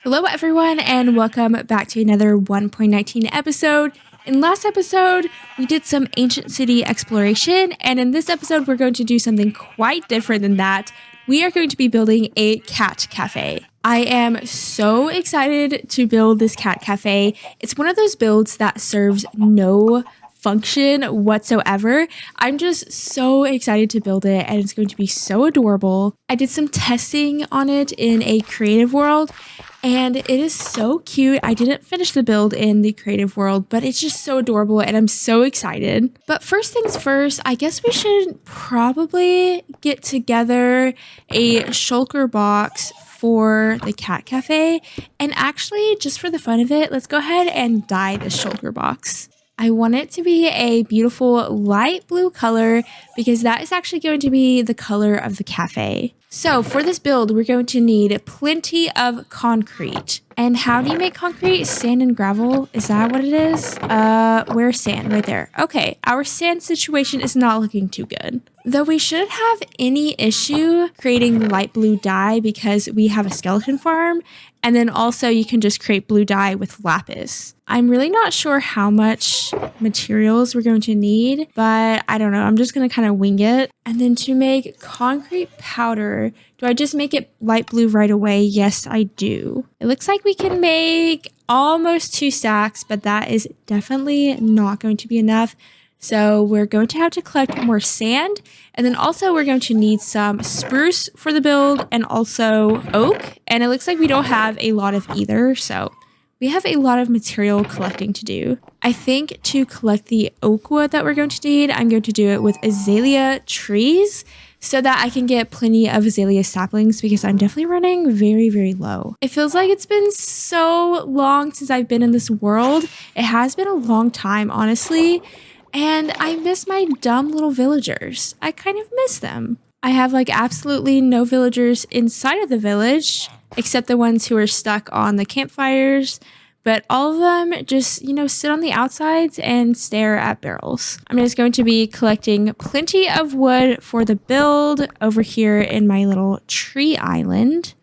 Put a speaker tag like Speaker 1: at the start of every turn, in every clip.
Speaker 1: Hello everyone and welcome back to another 1.19 episode. In last episode, we did some ancient city exploration, and in this episode, we're going to do something quite different than that. We are going to be building a cat cafe. I am so excited to build this cat cafe. It's one of those builds that serves no function whatsoever. I'm just so excited to build it, and it's going to be so adorable. I did some testing on it in a creative world, and it is so cute. I didn't finish the build in the creative world, but it's just so adorable and I'm so excited. But first things first, I guess we should probably get together a shulker box for the cat cafe. And actually, just for the fun of it, let's go ahead and dye the shulker box. I want it to be a beautiful light blue color because that is actually going to be the color of the cafe. So for this build, we're going to need plenty of concrete. And how do you make concrete? Sand and gravel? Is that what it is? Where's sand? Right there. Okay, our sand situation is not looking too good. Though we shouldn't have any issue creating light blue dye because we have a skeleton farm. And then also you can just create blue dye with lapis. I'm really not sure how much materials we're going to need, but I don't know. I'm just going to kind of wing it. And then to make concrete powder, do I just make it light blue right away? Yes, I do. It looks like we can make almost 2 stacks, but that is definitely not going to be enough. So we're going to have to collect more sand, and then also we're going to need some spruce for the build and also oak. And it looks like we don't have a lot of either, so we have a lot of material collecting to do. I think to collect the oak wood that we're going to need, I'm going to do it with azalea trees so that I can get plenty of azalea saplings because I'm definitely running very, very low. It feels like it's been so long since I've been in this world. It has been a long time, honestly. And I miss my dumb little villagers. I kind of miss them. I have like absolutely no villagers inside of the village, except the ones who are stuck on the campfires. But all of them just, sit on the outsides and stare at barrels. I'm just going to be collecting plenty of wood for the build over here in my little tree island.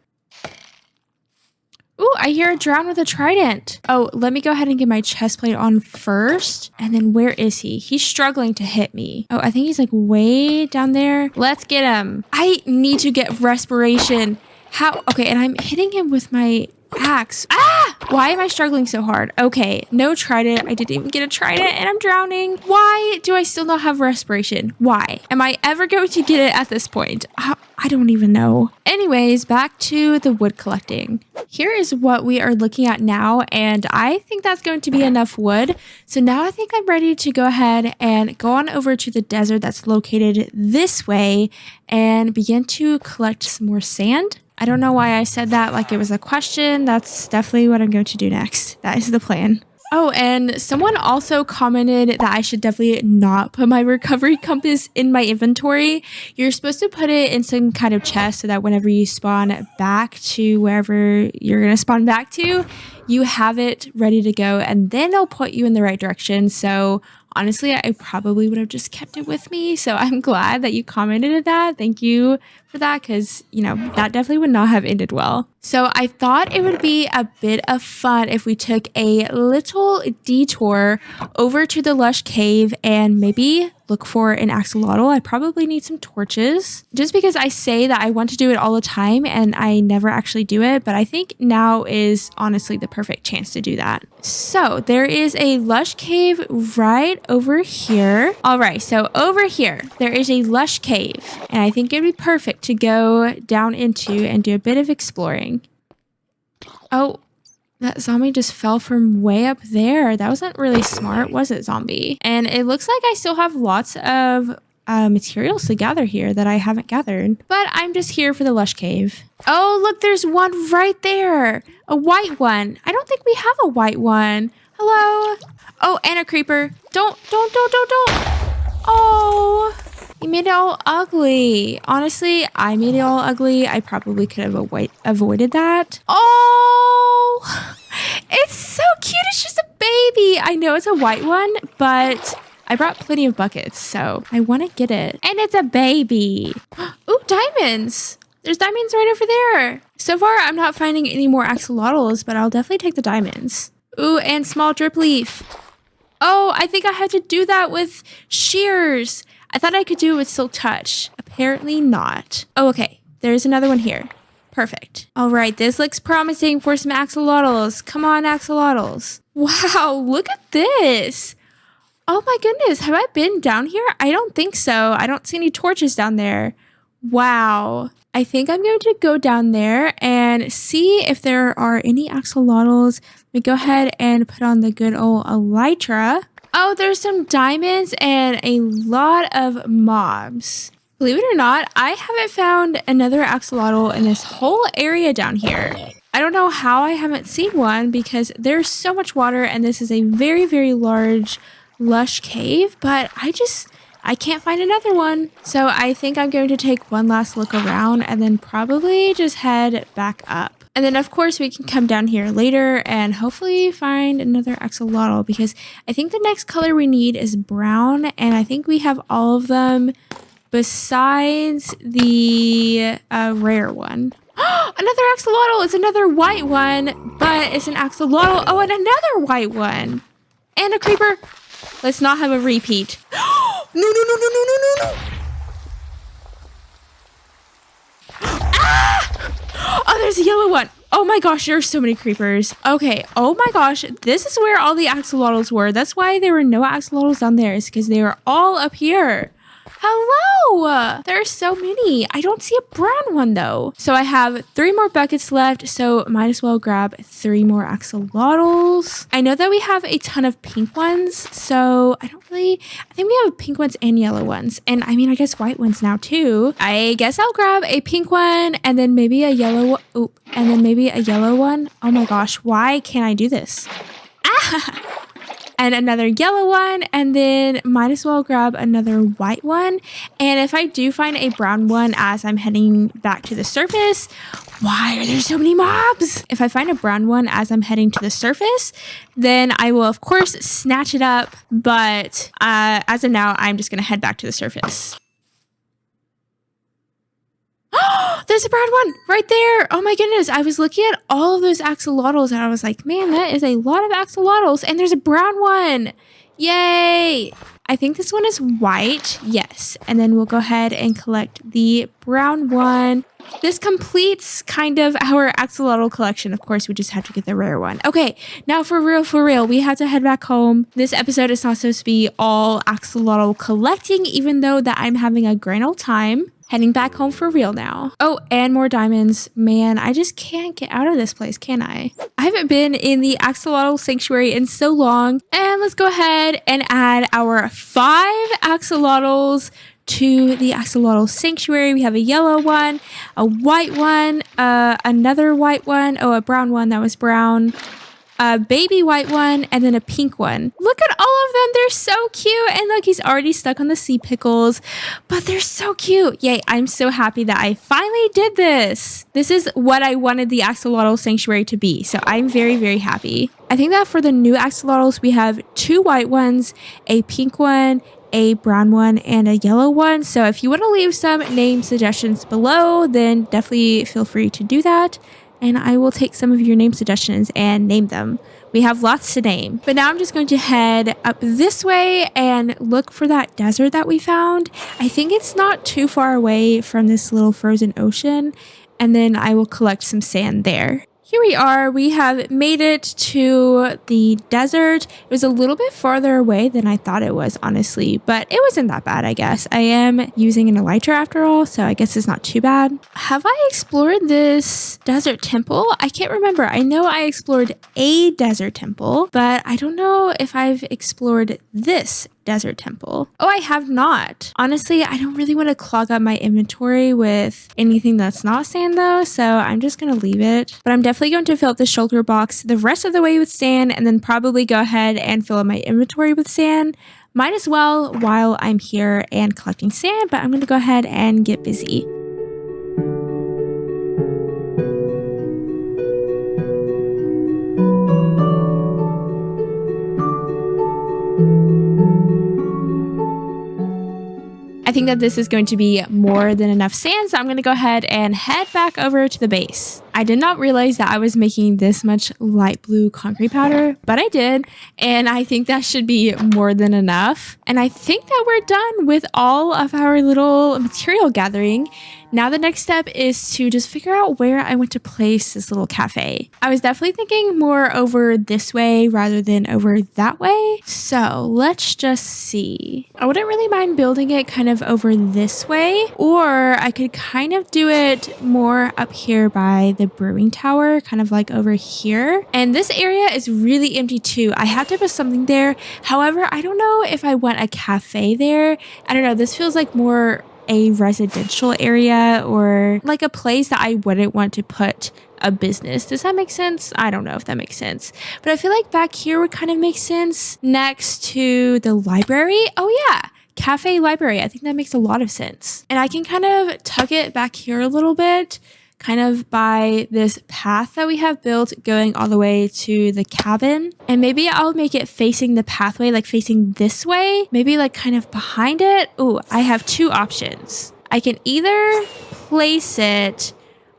Speaker 1: Ooh, I hear a drown with a trident. Oh, let me go ahead and get my chest plate on first. And then where is he? He's struggling to hit me. Oh, I think he's like way down there. Let's get him. I need to get respiration. How? Okay, and I'm hitting him with my axe. Ah! Why am I struggling so hard? Okay, no trident. I didn't even get a trident and I'm drowning. Why do I still not have respiration? Why? Am I ever going to get it at this point? I don't even know. Anyways, back to the wood collecting. Here is what we are looking at now, and I think that's going to be enough wood. So now I think I'm ready to go ahead and go on over to the desert that's located this way and begin to collect some more sand. I don't know why I said that like it was a question. That's definitely what I'm going to do next. That is the plan. Oh, and someone also commented that I should definitely not put my recovery compass in my inventory. You're supposed to put it in some kind of chest so that whenever you spawn back to wherever you're going to spawn back to, you have it ready to go, and then it'll put you in the right direction. So honestly, I probably would have just kept it with me. So I'm glad that you commented that. Thank you for that because, that definitely would not have ended well. So I thought it would be a bit of fun if we took a little detour over to the Lush cave and maybe look for an axolotl. I probably need some torches just because I say that I want to do it all the time and I never actually do it. But I think now is honestly the perfect chance to do that. So there is a Lush cave right over here. All right, so over here, there is a Lush cave, and I think it'd be perfect to go down into and do a bit of exploring. Oh, that zombie just fell from way up there. That wasn't really smart, was it, zombie? And it looks like I still have lots of materials to gather here that I haven't gathered. But I'm just here for the Lush cave. Oh, look, there's one right there. A white one. I don't think we have a white one. Hello? Oh, and a creeper. Don't. Oh, you made it all ugly. Honestly, I made it all ugly. I probably could have avoided that. Oh, it's so cute. It's just a baby. I know it's a white one, but I brought plenty of buckets, so I want to get it. And it's a baby. Ooh, diamonds. There's diamonds right over there. So far, I'm not finding any more axolotls, but I'll definitely take the diamonds. Ooh, and small drip leaf. Oh, I think I have to do that with shears. I thought I could do it with silk touch. Apparently not. Oh, okay. There's another one here. Perfect. All right, this looks promising for some axolotls. Come on, axolotls. Wow, look at this. Oh my goodness, have I been down here? I don't think so. I don't see any torches down there. Wow. I think I'm going to go down there and see if there are any axolotls. Let me go ahead and put on the good old elytra. Oh, there's some diamonds and a lot of mobs. Believe it or not, I haven't found another axolotl in this whole area down here. I don't know how I haven't seen one because there's so much water and this is a very, very large, lush cave, but I can't find another one. So I think I'm going to take one last look around and then probably just head back up. And then of course we can come down here later and hopefully find another axolotl because I think the next color we need is brown and I think we have all of them besides the rare one. Another axolotl! It's another white one, but it's an axolotl. Oh, and another white one. And a creeper. Let's not have a repeat. No. Ah! Oh, there's a yellow one. Oh my gosh, there are so many creepers. Okay, oh my gosh, this is where all the axolotls were. That's why there were no axolotls down there. It's because they were all up here. Hello! There are so many. I don't see a brown one though. So I have 3 more buckets left, so might as well grab 3 more axolotls. I know that we have a ton of pink ones, so I think we have pink ones and yellow ones. And I mean, I guess white ones now too. I guess I'll grab a pink one and then maybe a yellow one. Oh my gosh, why can't I do this? Ah! And another yellow one, and then might as well grab another white one. And if I do find a brown one as I'm heading back to the surface, why are there so many mobs? If I find a brown one as I'm heading to the surface, then I will of course snatch it up. But as of now, I'm just gonna head back to the surface. There's a brown one right there. Oh my goodness. I was looking at all of those axolotls and I was like, man, that is a lot of axolotls. And there's a brown one. Yay. I think this one is white. Yes. And then we'll go ahead and collect the brown one. This completes kind of our axolotl collection. Of course, we just have to get the rare one. Okay, now for real, we have to head back home. This episode is not supposed to be all axolotl collecting, even though that I'm having a grand old time. Heading back home for real now. Oh, and more diamonds. Man, I just can't get out of this place, can I? I haven't been in the axolotl sanctuary in so long. And let's go ahead and add our 5 axolotls to the axolotl sanctuary. We have a yellow one, a white one, another white one. Oh, a brown one. That was brown. A baby white one, and then a pink one. Look at all of them. They're so cute. And look, he's already stuck on the sea pickles, but they're so cute. Yay, I'm so happy that I finally did this. This is what I wanted the axolotl sanctuary to be. So I'm very, very happy. I think that for the new axolotls, we have 2 white ones, a pink one, a brown one, and a yellow one. So if you want to leave some name suggestions below, then definitely feel free to do that. And I will take some of your name suggestions and name them. We have lots to name. But now I'm just going to head up this way and look for that desert that we found. I think it's not too far away from this little frozen ocean. And then I will collect some sand there. Here we are. We have made it to the desert. It was a little bit farther away than I thought it was, honestly, but it wasn't that bad, I guess. I am using an elytra after all, so I guess it's not too bad. Have I explored this desert temple? I can't remember. I know I explored a desert temple, but I don't know if I've explored this desert temple. Oh, I have not. Honestly, I don't really want to clog up my inventory with anything that's not sand though, so I'm just going to leave it. But I'm definitely going to fill up the shulker box the rest of the way with sand and then probably go ahead and fill up my inventory with sand. Might as well while I'm here and collecting sand, but I'm going to go ahead and get busy. I think that this is going to be more than enough sand, so I'm going to go ahead and head back over to the base. I did not realize that I was making this much light blue concrete powder, but I did, and I think that should be more than enough. And I think that we're done with all of our little material gathering. Now the next step is to just figure out where I want to place this little cafe. I was definitely thinking more over this way rather than over that way. So let's just see. I wouldn't really mind building it kind of over this way, or I could kind of do it more up here by the brewing tower, kind of like over here. And this area is really empty too. I have to put something there. However, I don't know if I want a cafe there. I don't know. This feels like more a residential area or like a place that I wouldn't want to put a business. Does that make sense? I don't know if that makes sense, but I feel like back here would kind of make sense next to the library. Oh yeah. Cafe library. I think that makes a lot of sense. And I can kind of tuck it back here a little bit, kind of by this path that we have built going all the way to the cabin. And maybe I'll make it facing the pathway, like facing this way, maybe like kind of behind it. Oh, I have two options. I can either place it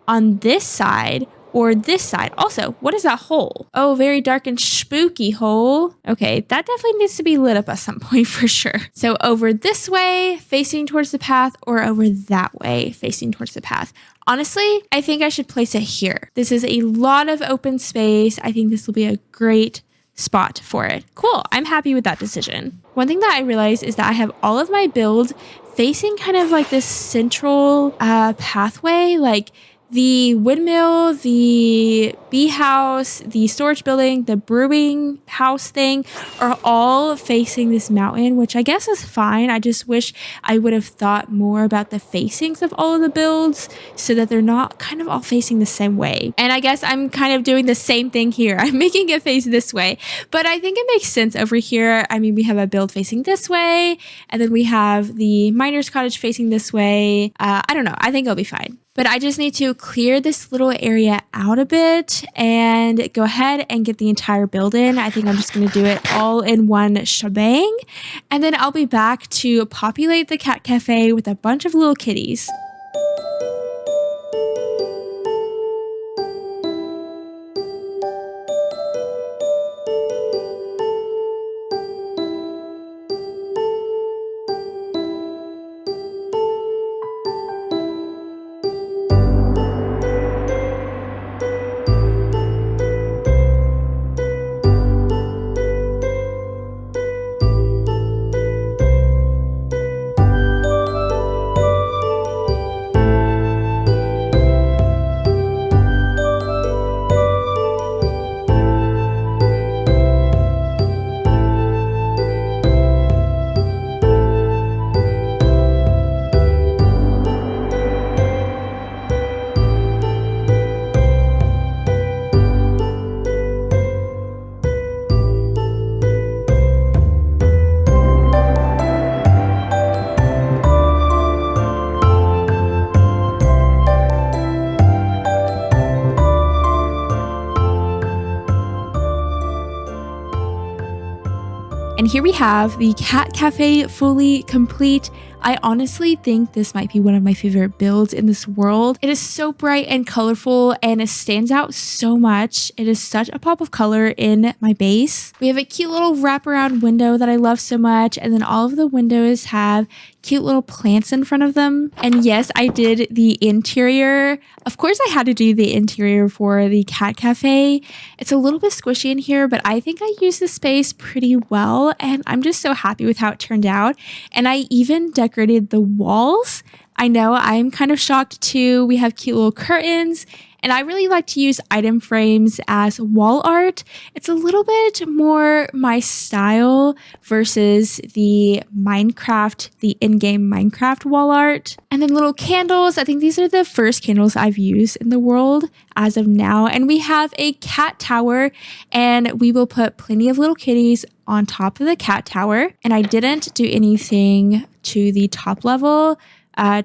Speaker 1: on this side or this side. Also, what is that hole? Oh, very dark and spooky hole. Okay, that definitely needs to be lit up at some point for sure. So over this way, facing towards the path, or over that way, facing towards the path. Honestly, I think I should place it here. This is a lot of open space. I think this will be a great spot for it. Cool, I'm happy with that decision. One thing that I realized is that I have all of my builds facing kind of like this central pathway, like the windmill, the bee house, the storage building, the brewing house thing are all facing this mountain, which I guess is fine. I just wish I would have thought more about the facings of all of the builds so that they're not kind of all facing the same way. And I guess I'm kind of doing the same thing here. I'm making it face this way, but I think it makes sense over here. I mean, we have a build facing this way, and then we have the miner's cottage facing this way. I don't know. I think it'll be fine. But I just need to clear this little area out a bit and go ahead and get the entire build in. I think I'm just going to do it all in one shebang. And then I'll be back to populate the cat cafe with a bunch of little kitties. And here we have the cat cafe fully complete. I honestly think this might be one of my favorite builds in this world. It is so bright and colorful and it stands out so much. It is such a pop of color in my base. We have a cute little wraparound window that I love so much. And then all of the windows have cute little plants in front of them. And yes, I did the interior. Of course, I had to do the interior for the cat cafe. It's a little bit squishy in here, but I think I used the space pretty well. And I'm just so happy with how it turned out. And I even decorated the walls. I know I'm kind of shocked too. We have cute little curtains. And I really like to use item frames as wall art. It's a little bit more my style versus the Minecraft, the in-game Minecraft wall art. And then little candles. I think these are the first candles I've used in the world as of now. And we have a cat tower, and we will put plenty of little kitties on top of the cat tower. And I didn't do anything to the top level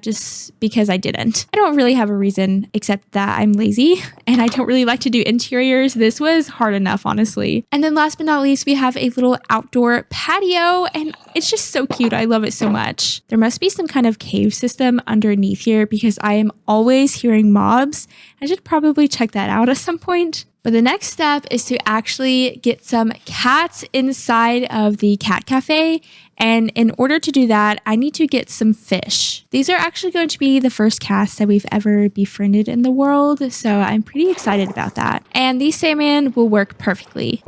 Speaker 1: just because I didn't. I don't really have a reason except that I'm lazy and I don't really like to do interiors. This was hard enough, honestly. And then last but not least, we have a little outdoor patio and it's just so cute. I love it so much. There must be some kind of cave system underneath here because I am always hearing mobs. I should probably check that out at some point. But the next step is to actually get some cats inside of the cat cafe. And in order to do that, I need to get some fish. These are actually going to be the first cats that we've ever befriended in the world. So I'm pretty excited about that. And these salmon will work perfectly.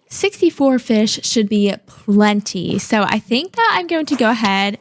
Speaker 1: 64 fish should be plenty. So I think that I'm going to go ahead,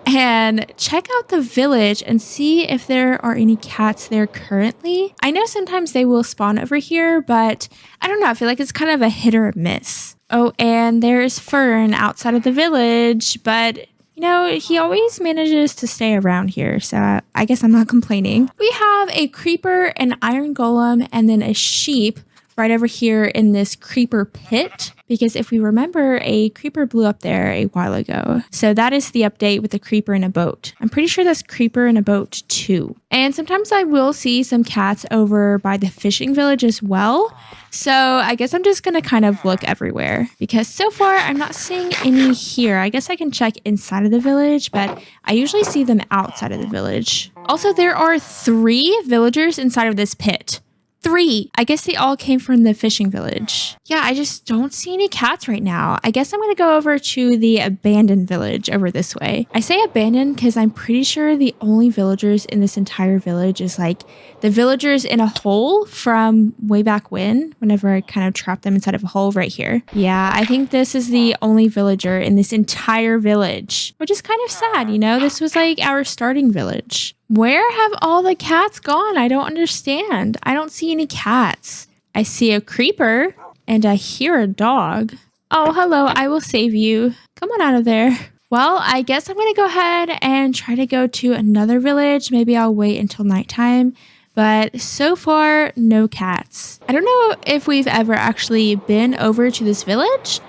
Speaker 1: and check out the village and see if there are any cats there currently. I know sometimes they will spawn over here, but I don't know. I feel like it's kind of a hit or a miss. Oh, and there's Fern outside of the village, but you know, he always manages to stay around here, so I guess I'm not complaining. We have a creeper, an iron golem, and then a sheep right over here in this creeper pit, because if we remember, a creeper blew up there a while ago. So that is the update with the creeper in a boat. I'm pretty sure that's creeper in a boat too. And sometimes I will see some cats over by the fishing village as well. So I guess I'm just gonna kind of look everywhere because so far I'm not seeing any here. I guess I can check inside of the village, but I usually see them outside of the village. Also, there are 3 villagers inside of this pit. 3. I guess they all came from the fishing village. Yeah, I just don't see any cats right now. I guess I'm going to go over to the abandoned village over this way. I say abandoned because I'm pretty sure the only villagers in this entire village is like the villagers in a hole from way back whenever I kind of trapped them inside of a hole right here. Yeah, I think this is the only villager in this entire village, which is kind of sad, you know? This was like our starting village. Where have all the cats gone? I don't understand. I don't see any cats. I see a creeper and I hear a dog. Oh, hello. I will save you. Come on out of there. Well, I guess I'm going to go ahead and try to go to another village. Maybe I'll wait until nighttime. But so far, no cats. I don't know if we've ever actually been over to this village,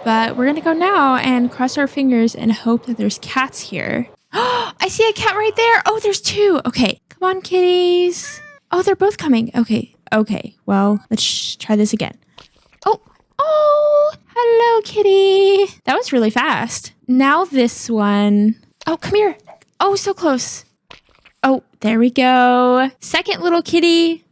Speaker 1: but we're going to go now and cross our fingers and hope that there's cats here. Oh, I see a cat right there. Oh, there's 2. Okay, come on, kitties. Oh, they're both coming. Okay. Well, let's try this again. Oh, hello, kitty. That was really fast. Now this one. Oh, come here. Oh, so close. Oh, there we go. Second little kitty.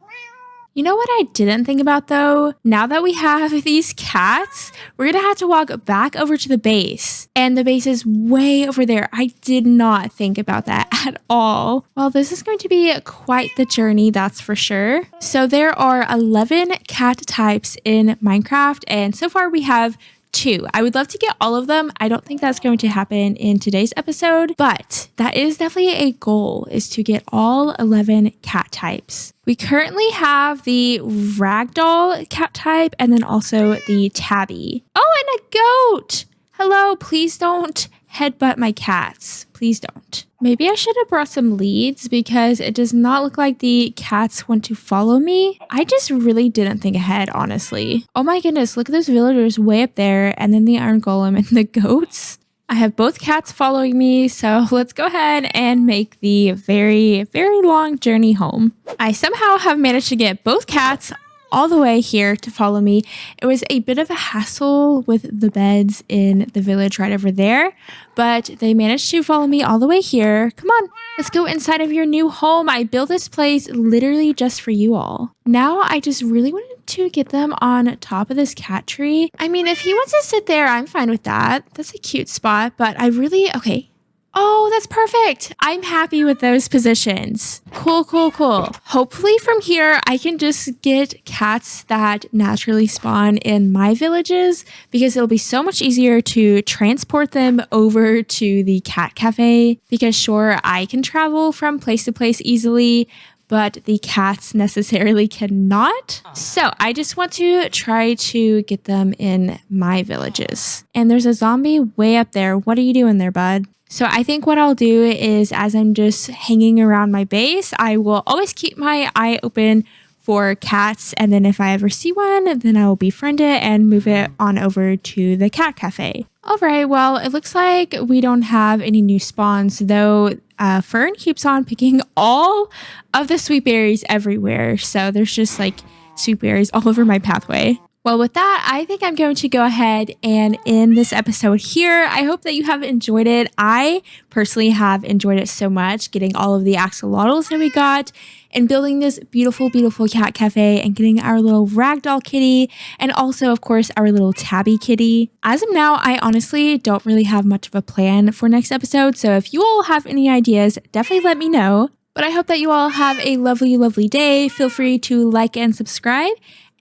Speaker 1: You know what I didn't think about though? Now that we have these cats, we're gonna have to walk back over to the base. And the base is way over there. I did not think about that at all. Well, this is going to be quite the journey, that's for sure. So there are 11 cat types in Minecraft, and so far we have 2. I would love to get all of them. I don't think that's going to happen in today's episode, but that is definitely a goal, is to get all 11 cat types. We currently have the ragdoll cat type and then also the tabby. Oh, and a goat. Hello, please don't headbutt my cats. Please don't. Maybe I should have brought some leads because it does not look like the cats want to follow me. I just really didn't think ahead, honestly. Oh my goodness, look at those villagers way up there and then the iron golem and the goats. I have both cats following me, so let's go ahead and make the very, very long journey home. I somehow have managed to get both cats all the way here to follow me. It was a bit of a hassle with the beds in the village right over there, but they managed to follow me all the way here. Come on, let's go inside of your new home. I built this place literally just for you all. Now I just really wanted to get them on top of this cat tree. I mean, if he wants to sit there, I'm fine with that. That's a cute spot, but okay. Oh, that's perfect. I'm happy with those positions. Cool. Hopefully from here, I can just get cats that naturally spawn in my villages because it'll be so much easier to transport them over to the cat cafe because sure, I can travel from place to place easily, but the cats necessarily cannot. So I just want to try to get them in my villages. And there's a zombie way up there. What are you doing there, bud? So I think what I'll do is, as I'm just hanging around my base, I will always keep my eye open for cats. And then if I ever see one, then I will befriend it and move it on over to the cat cafe. All right, well, it looks like we don't have any new spawns, though Fern keeps on picking all of the sweet berries everywhere. So there's just like sweet berries all over my pathway. Well, with that, I think I'm going to go ahead and end this episode here. I hope that you have enjoyed it. I personally have enjoyed it so much, getting all of the axolotls that we got and building this beautiful, beautiful cat cafe and getting our little ragdoll kitty and also, of course, our little tabby kitty. As of now, I honestly don't really have much of a plan for next episode. So if you all have any ideas, definitely let me know. But I hope that you all have a lovely, lovely day. Feel free to like and subscribe.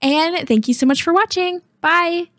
Speaker 1: And thank you so much for watching. Bye!